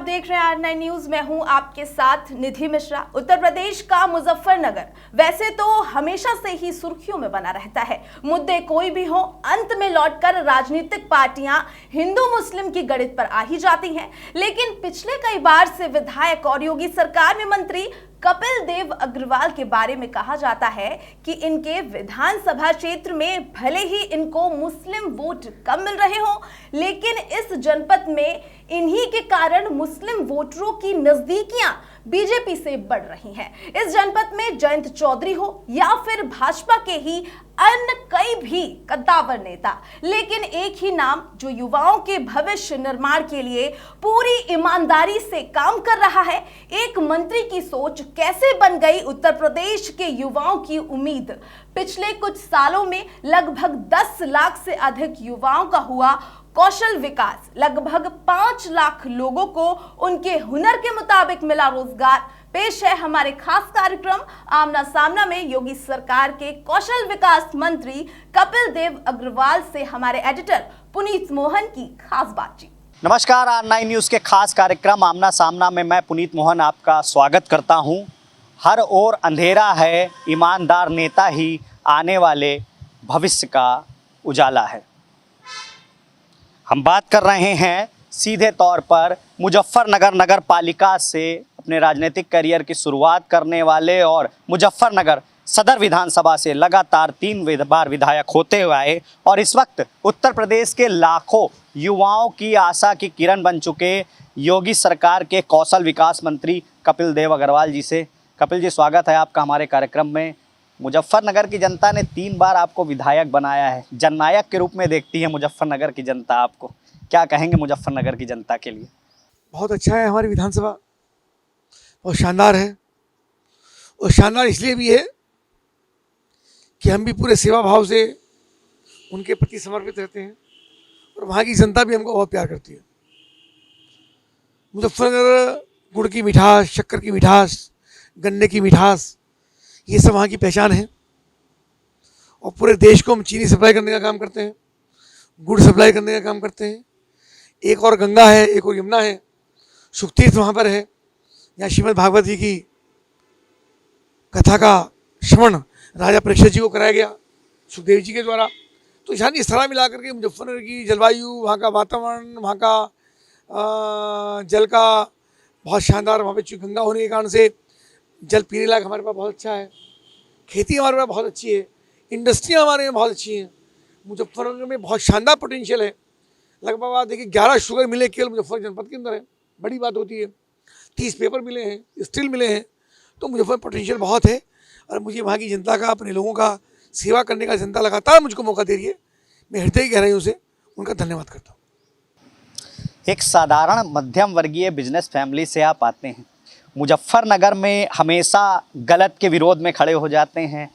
देख रहे हैं R9 न्यूज। मैं हूं आपके साथ निधि मिश्रा। उत्तर प्रदेश का मुजफ्फरनगर वैसे तो हमेशा से ही सुर्खियों में बना रहता है। मुद्दे कोई भी हो, अंत में लौटकर राजनीतिक पार्टियां हिंदू मुस्लिम की गणित पर आ ही जाती हैं। लेकिन पिछले कई बार से विधायक और योगी सरकार में मंत्री कपिल देव अग्रवाल के बारे में कहा जाता है कि इनके विधानसभा क्षेत्र में भले ही इनको मुस्लिम वोट कम मिल रहे हो, लेकिन इस जनपद में इन्हीं के कारण मुस्लिम वोटरों की नजदीकियां बीजेपी से बढ़ रही हैं। इस जनपद में जयंत चौधरी हो या फिर भाजपा के ही अन्य कई भी कद्दावर नेता, लेकिन एक ही नाम जो युवाओं के भविष्य निर्माण के लिए पूरी ईमानदारी से काम कर रहा है। एक मंत्री की सोच कैसे बन गई उत्तर प्रदेश के युवाओं की उम्मीद। पिछले कुछ सालों में लगभग 10 लाख से अधिक युवाओं का हुआ कौशल विकास, लगभग 5 लाख लोगों को उनके हुनर के मुताबिक मिला रोजगार। पेश है हमारे खास कार्यक्रम आमना सामना में योगी सरकार के कौशल विकास मंत्री कपिल देव अग्रवाल से हमारे एडिटर पुनीत मोहन की खास बातचीत। नमस्कार, R9 न्यूज़ के खास कार्यक्रम आमना सामना में मैं पुनीत मोहन आपका स्वागत करता हूं। हर ओर अंधेरा है, ईमानदार नेता ही आने वाले भविष्य का उजाला है। हम बात कर रहे हैं सीधे तौर पर मुजफ्फरनगर नगर पालिका से अपने राजनीतिक करियर की शुरुआत करने वाले और मुजफ्फरनगर सदर विधानसभा से लगातार 3 बार विधायक होते हुए आए और इस वक्त उत्तर प्रदेश के लाखों युवाओं की आशा की किरण बन चुके योगी सरकार के कौशल विकास मंत्री कपिल देव अग्रवाल जी से। कपिल जी, स्वागत है आपका हमारे कार्यक्रम में। मुजफ्फरनगर की जनता ने 3 बार आपको विधायक बनाया है, जननायक के रूप में देखती है मुजफ्फरनगर की जनता आपको। क्या कहेंगे मुजफ्फरनगर की जनता के लिए? बहुत अच्छा है, हमारी विधानसभा बहुत शानदार है और शानदार इसलिए भी है कि हम भी पूरे सेवा भाव से उनके प्रति समर्पित रहते हैं और वहाँ की जनता भी हमको बहुत प्यार करती है। मुजफ्फरनगर गुड़ की मिठास, शक्कर की मिठास, गन्ने की मिठास, ये सब वहाँ की पहचान है। और पूरे देश को हम चीनी सप्लाई करने का काम करते हैं, गुड़ सप्लाई करने का काम करते हैं। एक और गंगा है, एक और यमुना है, सुखतीर्थ वहाँ पर है, यहाँ श्रीमद् भागवत जी की कथा का श्रवण राजा परीक्षित जी को कराया गया सुखदेव जी के द्वारा। तो यानी इस तरह मिला करके मुजफ्फरनगर की जलवायु, वहाँ का वातावरण, वहाँ का जल का बहुत शानदार, वहाँ पे गंगा होने के कारण से जल पीने लायक हमारे पास बहुत अच्छा है, खेती हमारे पास बहुत अच्छी है, इंडस्ट्रियाँ हमारे यहाँ बहुत अच्छी हैं। मुजफ्फरनगर में बहुत शानदार पोटेंशियल है। लगभग आप देखिए 11 शुगर मिले केवल मुजफ्फर जनपद के अंदर है, बड़ी बात होती है। 30 पेपर मिले हैं, स्टील मिले हैं, तो मुजफ्फर पोटेंशियल बहुत है। और मुझे वहाँ की जनता का, अपने लोगों का सेवा करने का जनता लगातार मुझको मौका दे रही है। मैं हृदय गहराइयों से उनका धन्यवाद करता हूँ। एक साधारण मध्यम वर्गीय बिजनेस फैमिली से आप आते हैं, मुजफ्फरनगर में हमेशा गलत के विरोध में खड़े हो जाते हैं।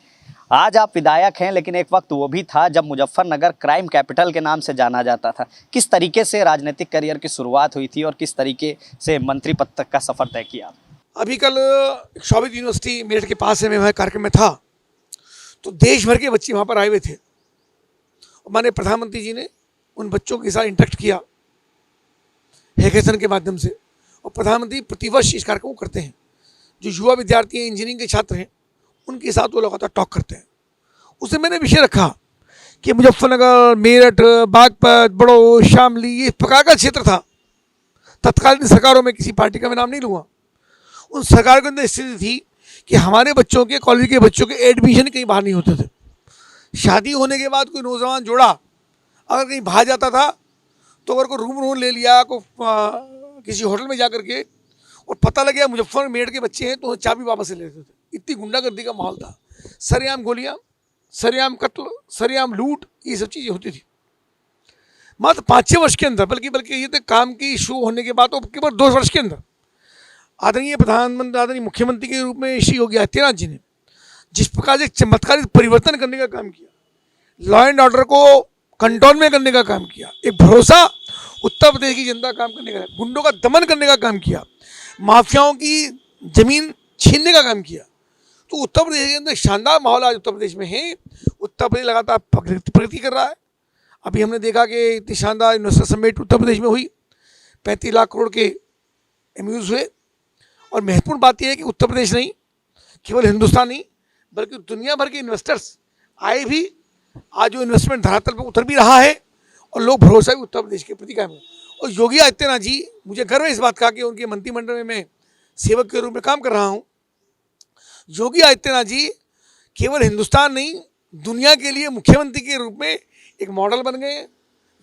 आज आप विधायक हैं, लेकिन एक वक्त वो भी था जब मुजफ्फरनगर क्राइम कैपिटल के नाम से जाना जाता था। किस तरीके से राजनीतिक करियर की शुरुआत हुई थी और किस तरीके से मंत्री पद तक का सफ़र तय किया? अभी कल शोभित यूनिवर्सिटी मेरठ के पास है, मैं वहाँ कार्यक्रम में था, तो देश भर के बच्चे वहाँ पर आए हुए थे। और माननीय प्रधानमंत्री जी ने उन बच्चों के साथ इंटरेक्ट किया हैकेथन के माध्यम से। और प्रधानमंत्री प्रतिवर्ष इस कार्यक्रम को करते हैं। जो युवा विद्यार्थी हैं, इंजीनियरिंग के छात्र हैं, उनके साथ वो लगातार टॉक करते हैं। उससे मैंने विषय रखा कि मुजफ्फरनगर, मेरठ, बागपत, बड़ौद, शामली, ये इस प्रकार का क्षेत्र था। तत्कालीन सरकारों में, किसी पार्टी का मैं नाम नहीं लूँगा, उन सरकार के अंदर स्थिति थी कि हमारे बच्चों के, कॉलेज के बच्चों के एडमिशन कहीं बाहर नहीं होते थे। शादी होने के बाद कोई नौजवान जोड़ा अगर कहीं बाहर जाता था तो अगर कोई रूम ले लिया, किसी होटल में जा करके, और पता लग गया मुजफ्फर मेरठ के बच्चे हैं, तो चाबी वापस से ले लेते थे। इतनी गुंडागर्दी का माहौल था। सरेआम गोलियां, सरेआम कत्ल, सरेआम लूट, ये सब चीज़ें होती थी। मात्र 5-6 वर्ष के अंदर, बल्कि ये तो काम की शुरू होने के बाद, तो केवल 2 वर्ष के अंदर आदरणीय प्रधानमंत्री, आदरणीय मुख्यमंत्री के रूप में श्री योगी आदित्यनाथ जी ने जिस प्रकार से चमत्कारिक परिवर्तन करने का काम किया, लॉ एंड ऑर्डर को कंट्रोल में करने का काम किया, एक भरोसा उत्तर प्रदेश की जनता काम करने का, गुंडों का दमन करने का काम किया, माफियाओं की जमीन छीनने का काम किया, तो उत्तर प्रदेश के अंदर शानदार माहौल आज उत्तर प्रदेश में है। उत्तर प्रदेश लगातार प्रगति कर रहा है। अभी हमने देखा कि इतनी शानदार इन्वेस्टर समिट उत्तर प्रदेश में हुई, 35 लाख करोड़ के एम्यूज़ हुए। और महत्वपूर्ण बात यह है कि उत्तर प्रदेश नहीं, केवल हिंदुस्तान नहीं बल्कि दुनिया भर के इन्वेस्टर्स आए भी, आज जो इन्वेस्टमेंट धरातल पर उतर भी रहा है और लोग भरोसा भी उत्तर प्रदेश के प्रति कायम है। और योगी आदित्यनाथ जी, मुझे गर्व है इस बात का कि उनके मंत्रिमंडल में मैं सेवक के रूप में काम कर रहा हूँ। योगी आदित्यनाथ जी केवल हिंदुस्तान नहीं, दुनिया के लिए मुख्यमंत्री के रूप में एक मॉडल बन गए।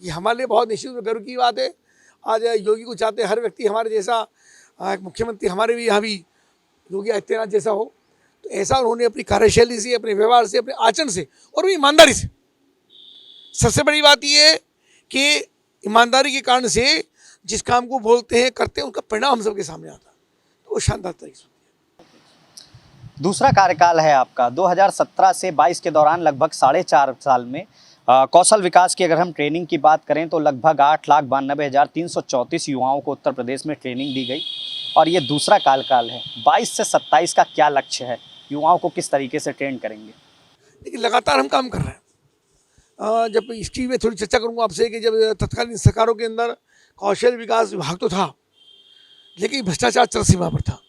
ये हमारे लिए बहुत निश्चित रूप से गर्व की बात है। आज योगी को चाहते हर व्यक्ति हमारे जैसा एक मुख्यमंत्री हमारे भी यहाँ भी योगी आदित्यनाथ जैसा हो। तो ऐसा उन्होंने अपनी कार्यशैली से, अपने व्यवहार से, अपने आचरण से और भी ईमानदारी से, सबसे बड़ी बात यह है कि ईमानदारी के कारण से जिस काम को बोलते हैं, करते हैं, उनका परिणाम हम सबके सामने आता है। तो वो शानदार तरीके से। दूसरा कार्यकाल है आपका 2017 से 22 के दौरान लगभग 4.5 साल में कौशल विकास की अगर हम ट्रेनिंग की बात करें तो लगभग 8,92,334 युवाओं को उत्तर प्रदेश में ट्रेनिंग दी गई। और ये दूसरा कार्यकाल है, 22 से 27 का क्या लक्ष्य है, युवाओं को किस तरीके से ट्रेन करेंगे? लेकिन लगातार हम काम कर रहे हैं। जब इसकी मैं थोड़ी चर्चा करूंगा आपसे कि जब तत्कालीन सरकारों के अंदर कौशल विकास विभाग तो था, लेकिन भ्रष्टाचार चरम सीमा पर था।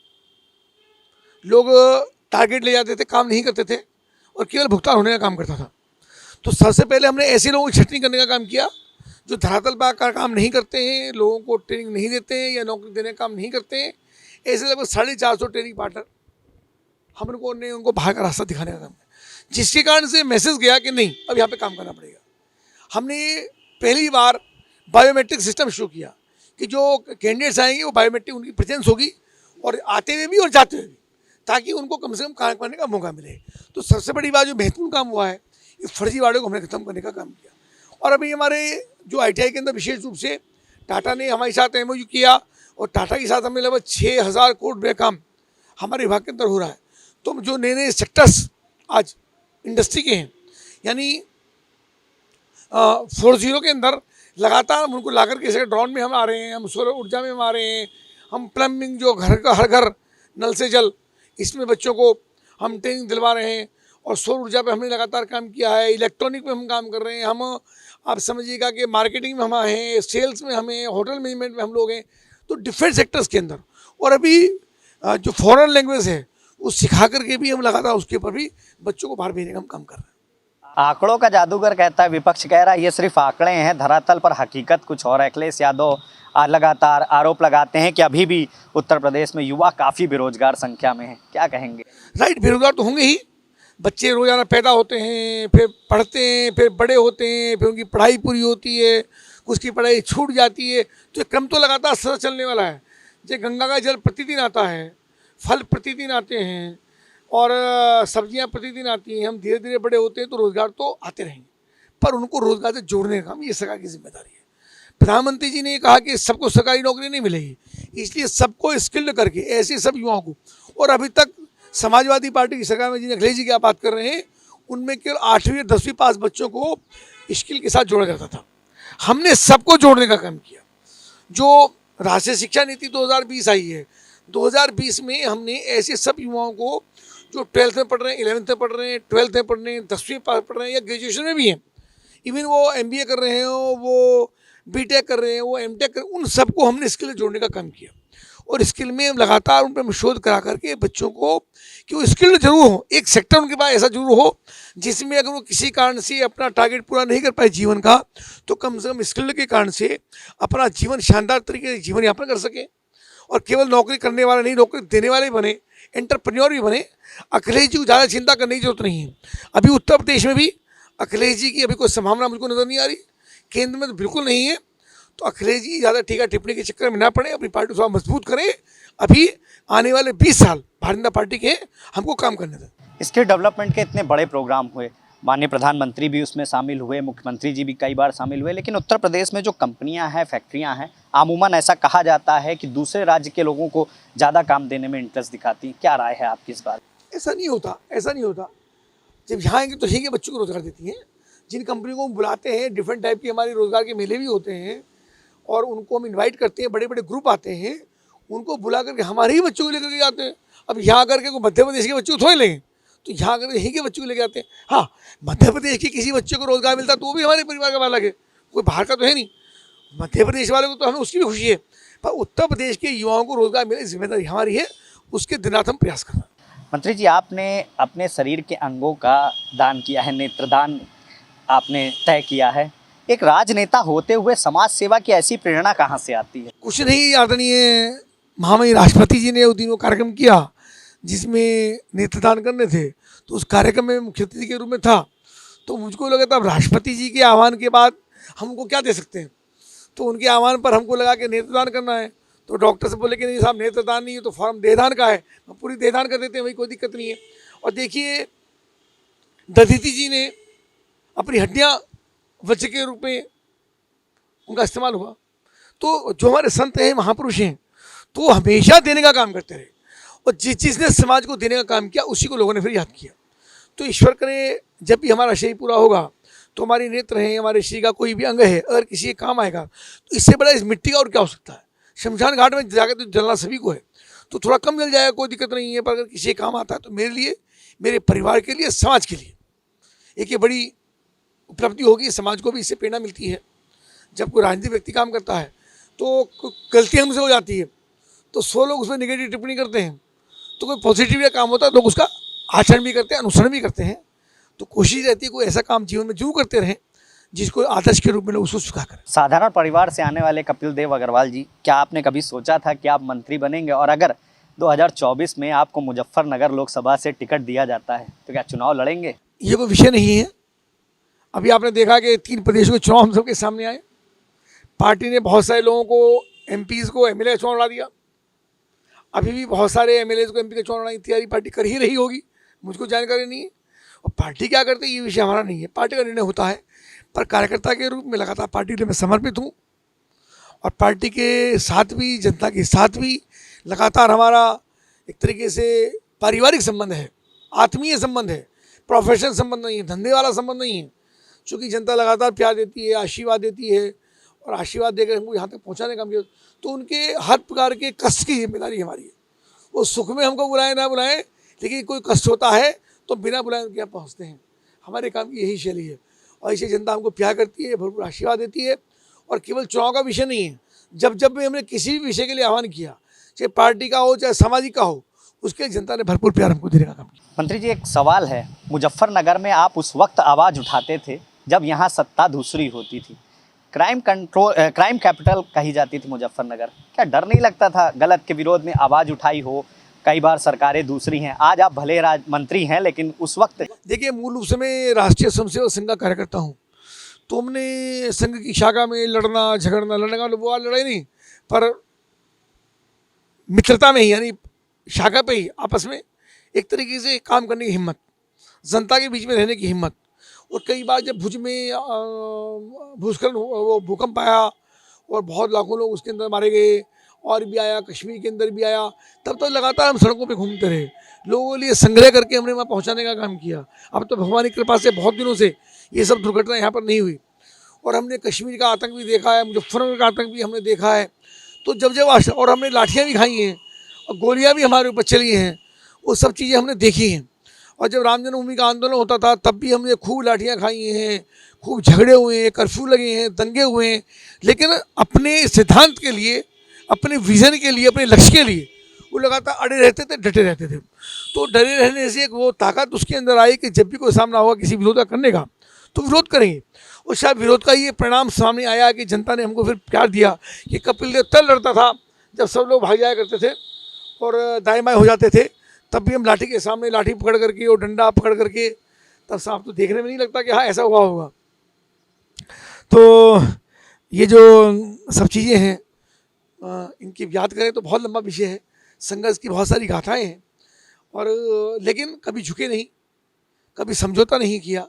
लोग टारगेट ले जाते थे, काम नहीं करते थे और केवल भुगतान होने का काम करता था। तो सबसे पहले हमने ऐसे लोगों की छटनी करने का काम किया जो धरातल पर काम नहीं करते हैं, लोगों को ट्रेनिंग नहीं देते हैं या नौकरी देने का काम नहीं करते हैं। ऐसे लगभग 450 ट्रेनिंग पार्टनर हमने उनको बाहर का रास्ता दिखाने का काम किया, जिसके कारण से मैसेज गया कि नहीं, अब यहाँ पे काम करना पड़ेगा। हमने पहली बार बायोमेट्रिक सिस्टम शुरू किया कि जो कैंडिडेट्स आएंगे वो बायोमेट्रिक उनकी प्रेजेंस होगी, और आते हुए भी और जाते हुए भी, ताकि उनको कम से कम काम करने का मौका मिले। तो सबसे बड़ी बात जो महत्वपूर्ण काम हुआ है, ये फर्जीवाड़े को हमने खत्म करने का काम किया। और अभी हमारे जो ITI के अंदर विशेष रूप से टाटा ने हमारे साथ MOU किया और टाटा के साथ हमें लगभग 6,000 करोड़ रुपये काम हमारे विभाग के अंदर हो रहा है। तो जो नए नए सेक्टर्स आज इंडस्ट्री के हैं, यानी 4.0 के अंदर लगातार हम उनको ला करके जैसे ड्रोन में हम आ रहे हैं, हम सौर ऊर्जा में हम आ रहे हैं, हम प्लम्बिंग जो घर का हर घर नल से जल, इसमें बच्चों को हम ट्रेनिंग दिलवा रहे हैं। और सौर ऊर्जा पे हमने लगातार काम किया है, इलेक्ट्रॉनिक में हम काम कर रहे हैं। हम आप समझिएगा कि मार्केटिंग में हम हैं, सेल्स में हमें, होटल मैनेजमेंट में हम लोग हैं, तो डिफरेंट सेक्टर्स के अंदर। और अभी जो फॉरेन लैंग्वेज है वो सिखा करके भी हम लगातार उसके ऊपर भी बच्चों को बाहर भेजने का हम काम कर रहे हैं। आंकड़ों का जादूगर कहता है, विपक्ष कह रहा है ये सिर्फ आंकड़े हैं, धरातल पर हकीकत कुछ और है। अखिलेश यादव लगातार आरोप लगाते हैं कि अभी भी उत्तर प्रदेश में युवा काफ़ी बेरोजगार संख्या में है, क्या कहेंगे? राइट, बेरोजगार तो होंगे ही। बच्चे रोजाना पैदा होते हैं, फिर पढ़ते हैं, फिर बड़े होते हैं, फिर उनकी पढ़ाई पूरी होती है, उसकी पढ़ाई छूट जाती है। तो क्रम तो लगातार सतत चलने वाला है। जैसे गंगा का जल प्रतिदिन आता है, फल प्रतिदिन आते हैं और सब्जियां प्रतिदिन आती हैं। हम धीरे धीरे बड़े होते हैं तो रोज़गार तो आते रहेंगे, पर उनको रोज़गार से जोड़ने का काम ये सरकार की जिम्मेदारी है। प्रधानमंत्री जी ने कहा कि सबको सरकारी नौकरी नहीं मिलेगी, इसलिए सबको स्किल्ड करके ऐसे सब युवाओं को। और अभी तक समाजवादी पार्टी की सरकार में जिन अखिलेश जी की आप बात कर रहे हैं, उनमें केवल 8वीं और 10वीं पास बच्चों को स्किल के साथ जोड़ा जाता था। हमने सबको जोड़ने का काम किया। जो राष्ट्रीय शिक्षा नीति 2020 आई है, 2020 में हमने ऐसे सब युवाओं को जो 12th में पढ़ रहे हैं, 11th में पढ़ रहे हैं, 12th में पढ़ रहे हैं, 10वीं पास पढ़ रहे हैं या ग्रेजुएशन में भी हैं, इवन वो MBA कर रहे हैं, वो BTech कर रहे हैं, वो MTech कर रहे हैं, उन सबको हमने स्किल जोड़ने का काम किया। और स्किल में लगातार उन पर शोध करा करके बच्चों को कि वो स्किल्ड जरूर हो, एक सेक्टर उनके पास ऐसा जरूर हो जिसमें अगर वो किसी कारण से अपना टारगेट पूरा नहीं कर पाए जीवन का, तो कम से कम स्किल्ड के कारण से अपना जीवन शानदार तरीके से जीवन यापन कर सके। और केवल नौकरी करने वाले नहीं, नौकरी देने वाले बने, एंटरप्रेन्योर भी बने। अखिलेश जी को ज़्यादा चिंता करने की जरूरत नहीं है। अभी उत्तर प्रदेश में भी अखिलेश जी की अभी कोई संभावना मुझको नज़र नहीं आ रही, केंद्र में तो बिल्कुल नहीं है। तो अखिलेश जी ज़्यादा टीका टिप्पणी के चक्कर में ना पड़े, अपनी पार्टी को थोड़ा मजबूत करें। अभी आने वाले 20 साल भारतीय जनता पार्टी के हमको काम करने दें। स्किल डेवलपमेंट के इतने बड़े प्रोग्राम हुए, माननीय प्रधानमंत्री भी उसमें शामिल हुए, मुख्यमंत्री जी भी कई बार शामिल हुए, लेकिन उत्तर प्रदेश में जो कंपनियां हैं, फैक्ट्रियां हैं, अमूमन ऐसा कहा जाता है कि दूसरे राज्य के लोगों को ज़्यादा काम देने में इंटरेस्ट दिखाती। क्या राय है आपकी इस बात? ऐसा नहीं होता, ऐसा नहीं होता। जब यहाँ आएंगे तो ठीक है, बच्चों को रोजगार देती हैं। जिन कंपनियों को हम बुलाते हैं, डिफरेंट टाइप के हमारे रोजगार के मेले भी होते हैं और उनको हम इन्वाइट करते हैं, बड़े बड़े ग्रुप आते हैं, उनको बुला करके हमारे ही बच्चों को लेकर के जाते हैं। अब यहाँ करके कोई मध्य प्रदेश के बच्चों को थोड़े लेंगे, तो यहाँ करके यहीं के बच्चों को लेके आते हैं। हाँ, मध्य प्रदेश के किसी बच्चे को रोजगार मिलता तो वो भी हमारे परिवार का वाला है, कोई बाहर का तो है नहीं। मध्य प्रदेश वाले को तो हमें उसकी भी खुशी है, पर उत्तर प्रदेश के युवाओं को रोजगार मिले, जिम्मेदारी हमारी है, उसके दिन रात हम प्रयास कर रहे हैं। मंत्री जी, आपने अपने शरीर के अंगों का दान किया है, नेत्रदान आपने तय किया है। एक राजनेता होते हुए समाज सेवा की ऐसी प्रेरणा कहाँ से आती है? कुछ नहीं, आदरणीय महामहिम राष्ट्रपति जी ने उस दिन वो कार्यक्रम किया जिसमें नेत्रदान करने थे, तो उस कार्यक्रम में मुख्य अतिथि के रूप में था। तो मुझको लगा था अब राष्ट्रपति जी के आह्वान के बाद हमको क्या दे सकते हैं, तो उनके आह्वान पर हमको लगा कि नेत्रदान करना है। तो डॉक्टर से बोले कि नहीं साहब, नेत्रदान नहीं है तो फॉर्म देहदान का है, हम पूरी देहदान कर देते हैं, वही कोई दिक्कत नहीं है। और देखिए, दधीचि जी ने अपनी हड्डियाँ वज्र के रूप में उनका इस्तेमाल हुआ। तो जो हमारे संत हैं, महापुरुष हैं, तो हमेशा देने का काम करते रहे, और जिस जिसने समाज को देने का काम किया उसी को लोगों ने फिर याद किया। तो ईश्वर करे जब भी हमारा शरीर पूरा होगा तो हमारी नेत्र हैं, हमारे शरीर का कोई भी अंग है, अगर किसी के काम आएगा तो इससे बड़ा इस मिट्टी का और क्या हो सकता है। शमशान घाट में जाकर तो जलना सभी को है, तो थोड़ा कम जल जाएगा, कोई दिक्कत नहीं है, पर अगर किसी के काम आता है तो मेरे लिए, मेरे परिवार के लिए, समाज के लिए एक ये बड़ी उपलब्धि होगी। समाज को भी इससे प्रेरणा मिलती है। जब कोई राजनीतिक व्यक्ति काम करता है तो गलती हमसे हो जाती है, तो 100 लोग उसमें नेगेटिव टिप्पणी करते हैं, तो कोई पॉजिटिव या काम होता है लोग उसका आचरण भी करते हैं, अनुसरण भी करते हैं। तो कोशिश रहती है कोई ऐसा काम जीवन में जरूर करते रहें जिसको आदर्श के रूप में लोग उसको स्वीकार करें। साधारण परिवार से आने वाले कपिल देव अग्रवाल जी, क्या आपने कभी सोचा था कि आप मंत्री बनेंगे? और अगर 2024 में आपको मुजफ्फरनगर लोकसभा से टिकट दिया जाता है तो क्या चुनाव लड़ेंगे? ये कोई विषय नहीं है। अभी आपने देखा कि 3 प्रदेशों के चुनाव हम सबके सामने आए, पार्टी ने बहुत सारे लोगों को, एमपीज़ को एमएलए चुनाव लड़ा दिया। अभी भी बहुत सारे एमएलए को एमपी का चुनाव लड़ाने की तैयारी पार्टी कर ही रही होगी, मुझको जानकारी नहीं है। और पार्टी क्या करती है ये विषय हमारा नहीं है, पार्टी का निर्णय होता है। पर कार्यकर्ता के रूप में लगातार पार्टी के लिए मैं समर्पित हूँ, और पार्टी के साथ भी, जनता के साथ भी लगातार हमारा एक तरीके से पारिवारिक संबंध है, आत्मीय संबंध है, प्रोफेशनल संबंध नहीं है, धंधे वाला संबंध नहीं है। चूँकि जनता लगातार प्यार देती है, आशीर्वाद देती है, और आशीर्वाद देकर हमको यहाँ तक पहुँचाने का काम किया, तो उनके हर प्रकार के कष्ट की जिम्मेदारी हमारी है। वो सुख में हमको बुलाए ना बुलाए, लेकिन कोई कष्ट होता है तो बिना बुलाए उनके यहाँ पहुँचते हैं। हमारे काम की यही शैली है, और इसे जनता हमको प्यार करती है, भरपूर आशीर्वाद देती है। और केवल चुनाव का विषय नहीं है, जब जब भी हमने किसी भी विषय के लिए आह्वान किया, चाहे पार्टी का हो चाहे सामाजिक का हो, उसके लिए जनता ने भरपूर प्यार हमको देने का काम किया। मंत्री जी, एक सवाल है, मुजफ्फरनगर में आप उस वक्त आवाज़ उठाते थे जब यहाँ सत्ता दूसरी होती थी, क्राइम कैपिटल कही जाती थी मुजफ्फरनगर। क्या डर नहीं लगता था गलत के विरोध में आवाज़ उठाई हो? कई बार सरकारें दूसरी हैं, आज आप भले मंत्री हैं, लेकिन उस वक्त देखिए, मूल रूप से मैं राष्ट्रीय स्वयंसेवक संघ का कार्यकर्ता हूँ, तो हमने संघ की शाखा में लड़ना झगड़ना, लड़ने का वो लड़ाई नहीं, पर मित्रता में ही, यानी शाखा पे ही आपस में एक तरीके से काम करने की हिम्मत, जनता के बीच में रहने की हिम्मत। और कई बार जब भुज में भूस्खलन, वो भूकंप आया और बहुत लाखों लोग उसके अंदर मारे गए, और भी आया, कश्मीर के अंदर भी आया, तब तो लगातार हम सड़कों पे घूमते रहे, लोगों के लिए संग्रह करके हमने वहाँ पहुँचाने का काम किया। अब तो भगवान की कृपा से बहुत दिनों से ये सब दुर्घटना यहाँ पर नहीं हुई, और हमने कश्मीर का आतंक भी देखा है, मुजफ्फरनगर का आतंक भी हमने देखा है। तो जब और हमने लाठियाँ भी खाई हैं और गोलियाँ भी हमारे ऊपर चली हैं, वो सब चीज़ें हमने देखी हैं। और जब राम जन्मभूमि का आंदोलन होता था तब भी हमने खूब लाठियाँ खाई हैं, खूब झगड़े हुए हैं, कर्फ्यू लगे हैं, दंगे हुए हैं, लेकिन अपने सिद्धांत के लिए, अपने विज़न के लिए, अपने लक्ष्य के लिए वो लगातार अड़े रहते थे, डटे रहते थे। तो डरे रहने से एक वो ताकत उसके अंदर आई कि जब भी कोई सामना होगा किसी विरोध का करने का, तो विरोध करेंगे। और शायद विरोध का ये परिणाम सामने आया कि जनता ने हमको फिर प्यार दिया कि कपिल देव तब लड़ता था जब सब लोग भाग जाया करते थे और दाएं बाएं हो जाते थे, तब भी हम लाठी के सामने लाठी पकड़ करके और डंडा पकड़ करके, तब साफ तो देखने में नहीं लगता कि हाँ ऐसा हुआ होगा। तो ये जो सब चीज़ें हैं, इनकी याद करें तो बहुत लंबा विषय है, संघर्ष की बहुत सारी गाथाएं हैं, और लेकिन कभी झुके नहीं, कभी समझौता नहीं किया,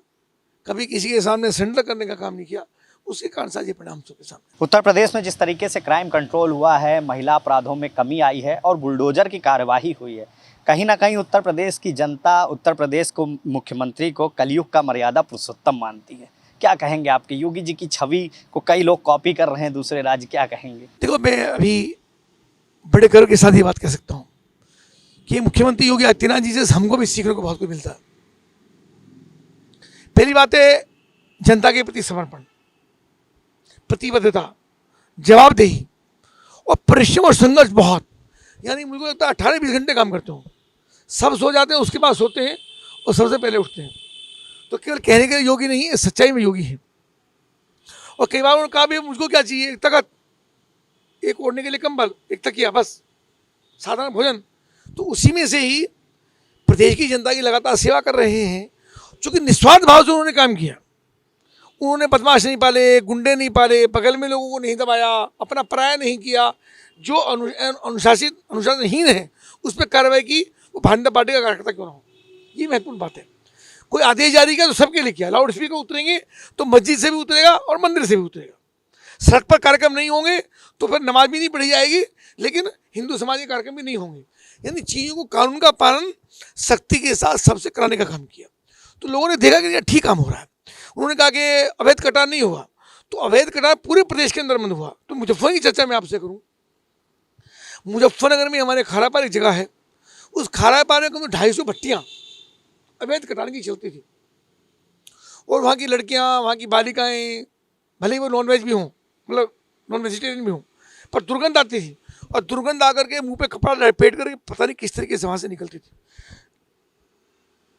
कभी किसी के सामने सरेंडर करने का काम नहीं किया, उसके कारण साझे परिणाम सबके सामने। उत्तर प्रदेश में जिस तरीके से क्राइम कंट्रोल हुआ है, महिला अपराधों में कमी आई है और बुलडोजर की कार्यवाही हुई है, कहीं ना कहीं उत्तर प्रदेश की जनता उत्तर प्रदेश को, मुख्यमंत्री को कलयुग का मर्यादा पुरुषोत्तम मानती है। क्या कहेंगे? आपके योगी जी की छवि को कई लोग कॉपी कर रहे हैं दूसरे राज्य, क्या कहेंगे? देखो, मैं अभी बड़े गर्व के साथ ये बात कह सकता हूँ कि मुख्यमंत्री योगी आदित्यनाथ जी से हमको भी सीखने को बहुत कुछ मिलता है। पहली बात है जनता के प्रति समर्पण, प्रतिबद्धता, जवाबदेही, और परिश्रम और संघर्ष बहुत, यानी मुझे लगता है 18-20 घंटे काम करते हो। सब सो जाते हैं, उसके बाद सोते हैं और सबसे पहले उठते हैं। तो केवल कहने के लिए योगी नहीं है, सच्चाई में योगी है। और कई बार उन्होंने कहा भी मुझको क्या चाहिए, एक तख्त, एक ओढ़ने के लिए कंबल, एक तकिया, बस साधारण भोजन। तो उसी में से ही प्रदेश की जनता की लगातार सेवा कर रहे हैं, चूँकि निस्वार्थ भाव से उन्होंने काम किया। उन्होंने बदमाश नहीं पाले, गुंडे नहीं पाले, बगल में लोगों को नहीं दबाया, अपना पराया नहीं किया। जो अनुशासनहीन है उस पर कार्रवाई की, वो भारतीय पार्टी का कार्यकर्ता क्यों ना हो। ये महत्वपूर्ण बात है। कोई आदेश जारी किया तो सबके लिए किया। लाउड स्पीकर उतरेंगे तो मस्जिद से भी उतरेगा और मंदिर से भी उतरेगा। सड़क पर कार्यक्रम नहीं होंगे तो फिर नमाज भी नहीं पढ़ी जाएगी, लेकिन हिंदू समाज के कार्यक्रम भी नहीं होंगे। यानी चीज़ों को, कानून का पालन सख्ती के साथ सबसे कराने का काम किया। तो लोगों ने देखा कि ठीक काम हो रहा है। उन्होंने कहा कि अवैध कटान नहीं हुआ, तो अवैध कटान पूरे प्रदेश के अंदर बंद हुआ। तो मुजफ्फरनगर की चर्चा मैं आपसे करूं, मुजफ्फरनगर में हमारे खारापार एक जगह है, उस खारापार में 250 भट्टियाँ अवैध कटान की चलती थी। और वहाँ की लड़कियाँ, वहाँ की बालिकाएँ, भले ही वो नॉनवेज भी हों, मतलब नॉन वेजिटेरियन भी हों, पर दुर्गंध आती थी। और दुर्गंध आकर के मुंह पे कपड़ा लपेट करके पता नहीं किस तरीके से वहाँ से निकलती थी।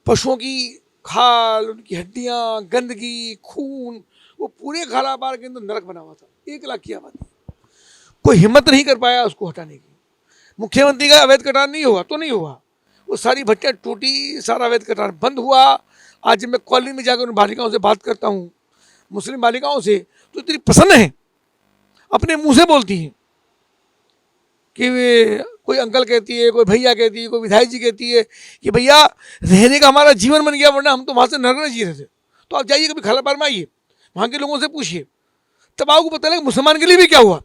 पशुओं की खाल, उनकी हड्डियाँ, गंदगी, खून, वो पूरे खारापार के अंदर नरक बना हुआ था। 1 लाख की आबादी, कोई हिम्मत नहीं कर पाया उसको हटाने की। मुख्यमंत्री का अवैध कटान नहीं हुआ तो नहीं हुआ, वो सारी भट्टियाँ टूटी, सारा अवैध कटान बंद हुआ। आज जब मैं कॉलोनी में जाकर उन बालिकाओं से बात करता हूँ, मुस्लिम बालिकाओं से, तो इतनी प्रसन्न है, अपने मुंह से बोलती हैं कि वे, कोई अंकल कहती है, कोई भैया कहती है, कोई विधायक जी कहती है कि भैया रहने का हमारा जीवन बन गया, वरना हम तो वहाँ से नरक में जी रहे थे। तो आप जाइए कभी खालापार में, आइए, वहाँ के लोगों से पूछिए, तब आपको पता लगे मुसलमान के लिए भी क्या हुआ।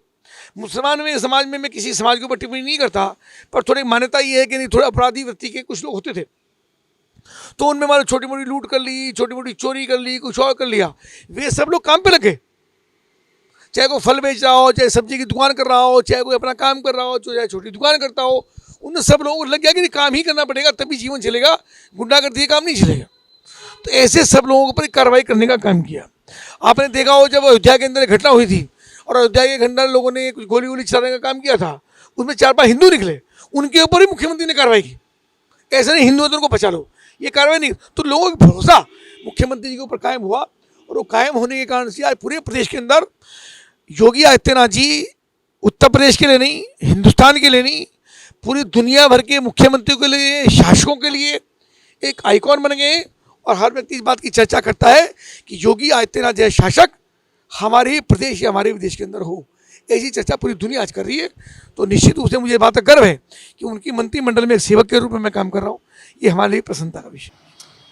मुसलमान में समाज में मैं किसी समाज के ऊपर टिप्पणी नहीं करता, पर थोड़ी मान्यता ये है कि नहीं, थोड़े अपराधी वृत्ति के कुछ लोग होते थे, तो उनमें हमारे छोटी मोटी लूट कर ली, छोटी मोटी चोरी कर ली, कुछ और कर लिया। वे सब लोग काम पे लगे, चाहे कोई फल बेच रहा हो, चाहे सब्जी की दुकान कर रहा हो, चाहे कोई अपना काम कर रहा हो, चाहे छोटी दुकान करता हो, उन सब लोगों को लग गया कि काम ही करना पड़ेगा तभी जीवन चलेगा, गुंडागर्दी काम नहीं चलेगा। तो ऐसे सब लोगों पर कार्रवाई करने का काम किया। आपने देखा हो जब अयोध्या के अंदर एक घटना हुई थी और अयोध्या के अंदर लोगों ने कुछ गोली वोली चलाने का काम किया था, उसमें 4-5 हिंदू निकले, उनके ऊपर ही मुख्यमंत्री ने कार्रवाई की। ऐसा नहीं हिंदुओं को बचा लो, ये कार्रवाई नहीं। तो लोगों का भरोसा मुख्यमंत्री जी के ऊपर कायम हुआ, और वो कायम होने के कारण से आज पूरे प्रदेश के अंदर योगी आदित्यनाथ जी उत्तर प्रदेश के लिए नहीं, हिंदुस्तान के लिए नहीं, पूरी दुनिया भर के मुख्यमंत्रियों के लिए, शासकों के लिए एक आइकॉन बन गए। और हर व्यक्ति इस बात की चर्चा करता है कि योगी आदित्यनाथ जैसे शासक हमारे ही प्रदेश या हमारे विदेश के अंदर हो, ऐसी चर्चा पूरी दुनिया आज कर रही है। तो निश्चित रूप से मुझे बात का गर्व है कि उनकी मंत्रिमंडल में एक सेवक के रूप में मैं काम कर रहा हूँ। ये हमारे लिए प्रसन्नता का विषय।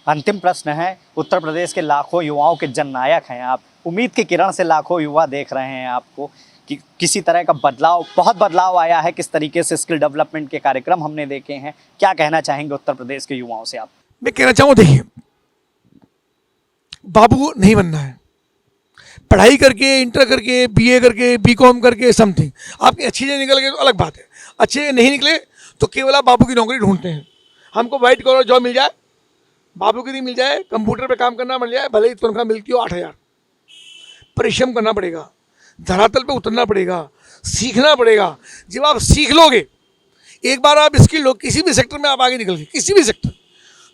अंतिम प्रश्न है, उत्तर प्रदेश के लाखों युवाओं के जननायक हैं आप, उम्मीद की किरण से लाखों युवा देख रहे हैं आपको, कि किसी तरह का बदलाव, बहुत बदलाव आया है, किस तरीके से स्किल डेवलपमेंट के कार्यक्रम हमने देखे हैं, क्या कहना चाहेंगे उत्तर प्रदेश के युवाओं से आप? मैं कहना चाहूँ, देखिए, बाबू नहीं बनना है, पढ़ाई करके, इंटर करके, बीए करके, बीकॉम करके, समथिंग आपकी अच्छी चीज़ें निकल गए तो अलग बात है। अच्छे नहीं निकले तो केवल आप बाबू की नौकरी ढूंढते हैं। हमको वाइट कॉलर जॉब मिल जाए, बाबू की नहीं मिल जाए, कंप्यूटर पे काम करना मिल जाए, भले ही तनख्वाह मिलती हो 8,000, परिश्रम करना पड़ेगा, धरातल पे उतरना पड़ेगा, सीखना पड़ेगा। जब आप सीख लोगे, एक बार आप स्किल हो, किसी भी सेक्टर में आप आगे निकल गए, किसी भी सेक्टर,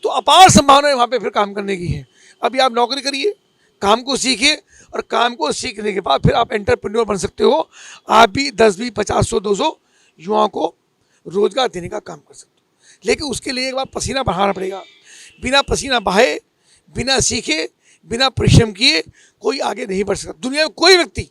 तो अपार संभावनाएं वहाँ पे फिर काम करने की है। अभी आप नौकरी करिए, काम को सीखिए, और काम को सीखने के बाद फिर आप एंटरप्रेन्योर बन सकते हो। आप भी 10, 20, 50, 100, 200 युवाओं को रोजगार देने का काम कर सकते हो। लेकिन उसके लिए एक बार पसीना बहाना पड़ेगा। बिना पसीना बहाए, बिना सीखे, बिना परिश्रम किए कोई आगे नहीं बढ़ सकता। दुनिया में कोई व्यक्ति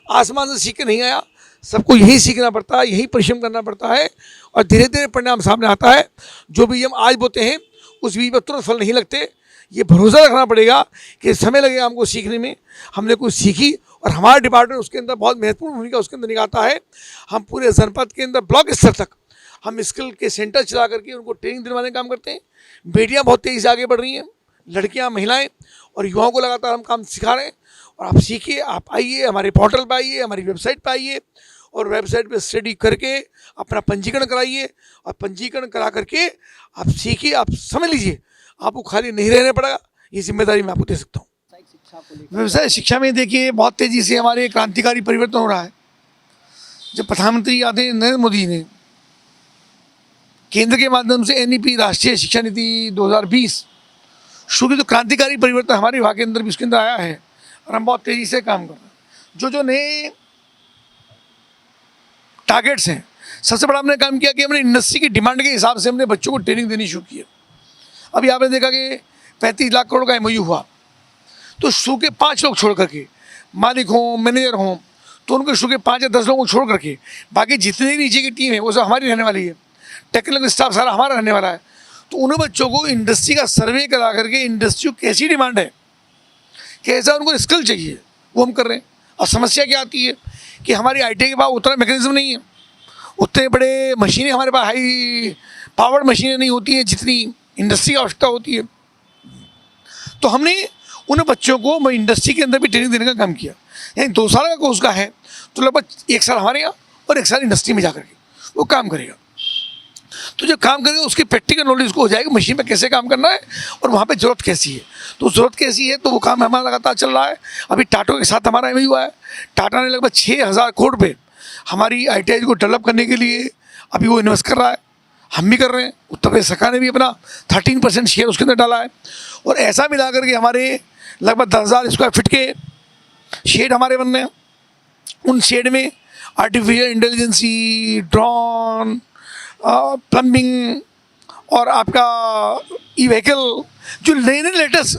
आसमान से सीख के नहीं आया, सबको यही सीखना पड़ता है, यही परिश्रम करना पड़ता है, और धीरे धीरे परिणाम सामने आता है। जो बीज हम आज बोते हैं उस बीज पर तुरंत फल नहीं लगते। ये भरोसा रखना पड़ेगा कि समय लगेगा हमको सीखने में। हमने कुछ सीखी, और हमारा डिपार्टमेंट उसके अंदर बहुत महत्वपूर्ण भूमिका उसके अंदर निभाता है। हम पूरे जनपद के अंदर ब्लॉक स्तर तक हम स्किल के सेंटर चला करके उनको ट्रेनिंग दिलवाने का काम करते हैं। बेटियां बहुत तेज़ी से आगे बढ़ रही हैं, लड़कियां, महिलाएं और युवाओं को लगातार हम काम सिखा रहे हैं। और आप सीखिए, आप आइए, हमारे पोर्टल पर आइए, हमारी वेबसाइट पर आइए, और वेबसाइट पे स्टडी करके अपना पंजीकरण कराइए, और पंजीकरण करा करके आप सीखिए, आप समझ लीजिए, आपको खाली नहीं रहना पड़ेगा। ये जिम्मेदारी मैं आपको दे सकता हूँ। व्यवसाय शिक्षा में देखिए बहुत तेज़ी से हमारे क्रांतिकारी परिवर्तन हो रहा है। जब प्रधानमंत्री आते नरेंद्र मोदी ने केंद्र के माध्यम से एनईपी राष्ट्रीय शिक्षा नीति 2020 शुरू की, तो क्रांतिकारी परिवर्तन हमारे विभाग के अंदर भी उसके अंदर आया है और हम बहुत तेज़ी से काम कर रहे हैं। जो नए टारगेट्स हैं, सबसे बड़ा हमने काम किया कि हमने इंडस्ट्री की डिमांड के हिसाब से हमने बच्चों को ट्रेनिंग देनी शुरू की है। अभी आपने देखा कि 35 लाख करोड़ का MOU हुआ, तो शुरू के 5 लोग छोड़ करके, मालिक हों, मैनेजर हों, तो उनको शुरू के 5 या 10 लोगों को छोड़ करके बाकी जितनी नीचे की टीम है वो सब हमारी रहने वाली है, टेक्निकल स्टाफ सारा हमारा रहने वाला है। तो उन बच्चों को इंडस्ट्री का सर्वे करा करके इंडस्ट्री को कैसी डिमांड है, कैसा उनको स्किल चाहिए, वो हम कर रहे हैं। अब समस्या क्या आती है कि हमारी ITI के पास उतना मैकेनिज्म नहीं है, उतने बड़े मशीनें हमारे पास हाई पावर्ड मशीनें नहीं होती हैं जितनी इंडस्ट्री की आवश्यकता होती है। तो हमने उन बच्चों को इंडस्ट्री के अंदर भी ट्रेनिंग देने का काम किया। यानी 2 साल का कोर्स का है तो लगभग 1 साल हमारे यहाँ और 1 साल इंडस्ट्री में जा करके वो काम करेगा। तो जब काम करेगा उसकी प्रैक्टिकल नॉलेज को हो जाएगी मशीन पे कैसे काम करना है और वहाँ पे ज़रूरत कैसी है। तो ज़रूरत कैसी है तो वो काम हमारा लगातार चल रहा है। अभी टाटा के साथ हमारा MOU हुआ है। टाटा ने लगभग 6,000 करोड़ पे हमारी ITI को डेवलप करने के लिए अभी वो इन्वेस्ट कर रहा है, हम भी कर रहे हैं। उत्तर प्रदेश सरकार ने भी अपना 13% शेयर उसके अंदर डाला है। और ऐसा मिला करके हमारे लगभग 10,000 स्क्वायर फीट के शेड हमारे बनने हैं। उन शेड में आर्टिफिशियल इंटेलिजेंसी, ड्रोन, प्लम्बिंग और आपका ई-व्हीकल, जो नए नए लेटेस्ट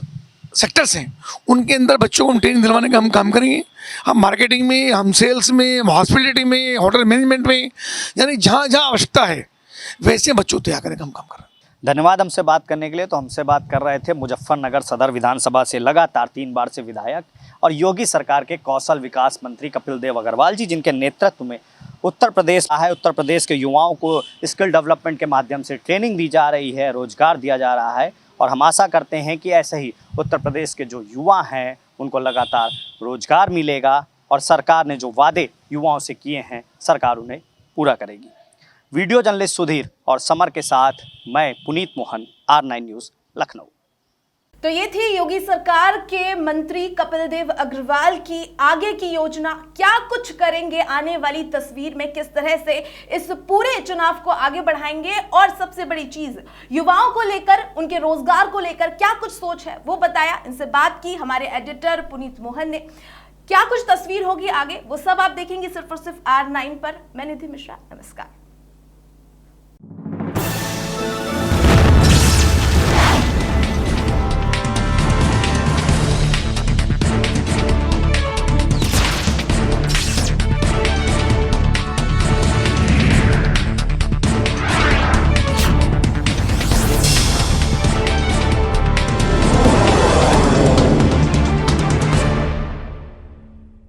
सेक्टर्स हैं उनके अंदर बच्चों को हम ट्रेनिंग दिलवाने का हम काम करेंगे। हम मार्केटिंग में, हम सेल्स में, हॉस्पिटलिटी में, होटल मैनेजमेंट में, यानी जहाँ जहाँ आवश्यकता है वैसे बच्चों तैयार करने का हम काम कर रहे हैं। धन्यवाद हमसे बात करने के लिए। तो हमसे बात कर रहे थे मुजफ्फरनगर सदर विधानसभा से लगातार 3 बार से विधायक और योगी सरकार के कौशल विकास मंत्री कपिल देव अग्रवाल जी, जिनके नेतृत्व में उत्तर प्रदेश है। उत्तर प्रदेश के युवाओं को स्किल डेवलपमेंट के माध्यम से ट्रेनिंग दी जा रही है, रोजगार दिया जा रहा है और हम आशा करते हैं कि ऐसे ही उत्तर प्रदेश के जो युवा हैं उनको लगातार रोजगार मिलेगा और सरकार ने जो वादे युवाओं से किए हैं सरकार उन्हें पूरा करेगी। वीडियो जर्नलिस्ट सुधीर और समर के साथ मैं पुनीत मोहन, R9 न्यूज़, लखनऊ। तो ये थी योगी सरकार के मंत्री कपिल देव अग्रवाल की आगे की योजना। क्या कुछ करेंगे, आने वाली तस्वीर में किस तरह से इस पूरे चुनाव को आगे बढ़ाएंगे और सबसे बड़ी चीज युवाओं को लेकर, उनके रोजगार को लेकर क्या कुछ सोच है वो बताया। इनसे बात की हमारे एडिटर पुनीत मोहन ने। क्या कुछ तस्वीर होगी आगे वो सब आप देखेंगे सिर्फ और सिर्फ R9 पर। मैं निधि मिश्रा, नमस्कार।